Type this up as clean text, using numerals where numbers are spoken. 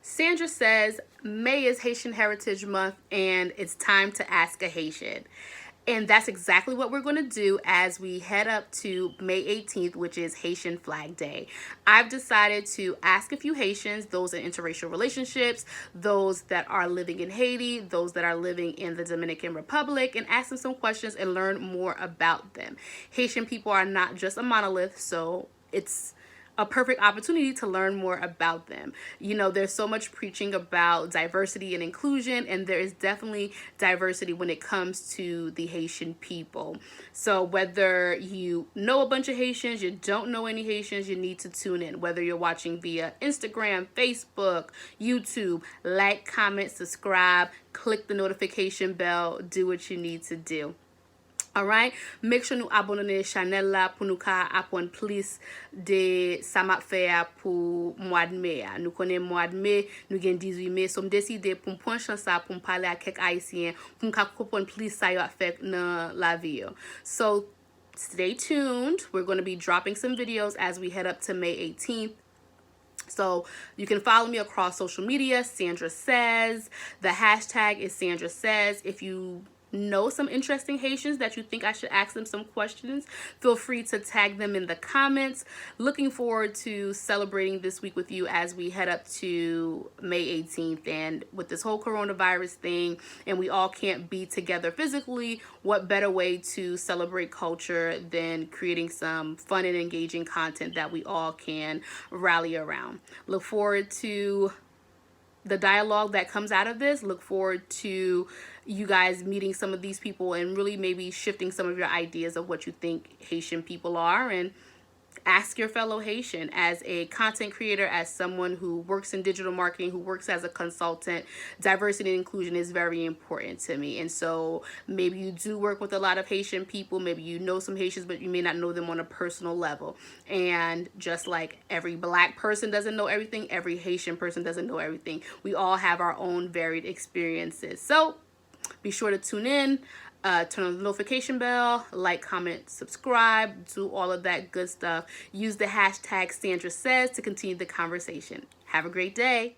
Sandra says, May is Haitian Heritage Month and it's time to ask a Haitian. And that's exactly what we're going to do as we head up to May 18th, which is Haitian Flag Day. I've decided to ask a few Haitians, those in interracial relationships, those that are living in Haiti, those that are living in the Dominican Republic, and ask them some questions and learn more about them. Haitian people are not just a monolith, so it's a perfect opportunity to learn more about them. You know, there's so much preaching about diversity and inclusion, and there is definitely diversity when it comes to the Haitian people. So whether you know a bunch of Haitians, you don't know any Haitians, you need to tune in. Whether you're watching via Instagram, Facebook, YouTube, like, comment, subscribe, click the notification bell, do what you need to do. Alright, make sure nou abonne chanel la pou nou ka apon plus de sa map fe pou mwa de me. Nou konen mwa de me, nou gen 18 me, so m deside pou m pon chansa pou m pale a kek Haitien pou m ka kopon plus sa yo afek nan la video. So stay tuned. We're going to be dropping some videos as we head up to May 18th. So you can follow me across social media, Sandra Says. The hashtag is Sandra Says. If you know some interesting Haitians that you think I should ask them some questions, feel free to tag them in the comments. Looking forward to celebrating this week with you as we head up to May 18th. And with this whole coronavirus thing and we all can't be together physically, what better way to celebrate culture than creating some fun and engaging content that we all can rally around. Look forward to the dialogue that comes out of this. Look forward to you guys meeting some of these people and really maybe shifting some of your ideas of what you think Haitian people are, and ask your fellow Haitian. As a content creator, as someone who works in digital marketing, who works as a consultant, diversity and inclusion is very important to me. And so maybe you do work with a lot of Haitian people, maybe you know some Haitians, but you may not know them on a personal level. And just like every Black person doesn't know everything, every Haitian person doesn't know everything. We all have our own varied experiences. So be sure to tune in. Turn on the notification bell, like, comment, subscribe, do all of that good stuff. Use the hashtag Sandra Says to continue the conversation. Have a great day.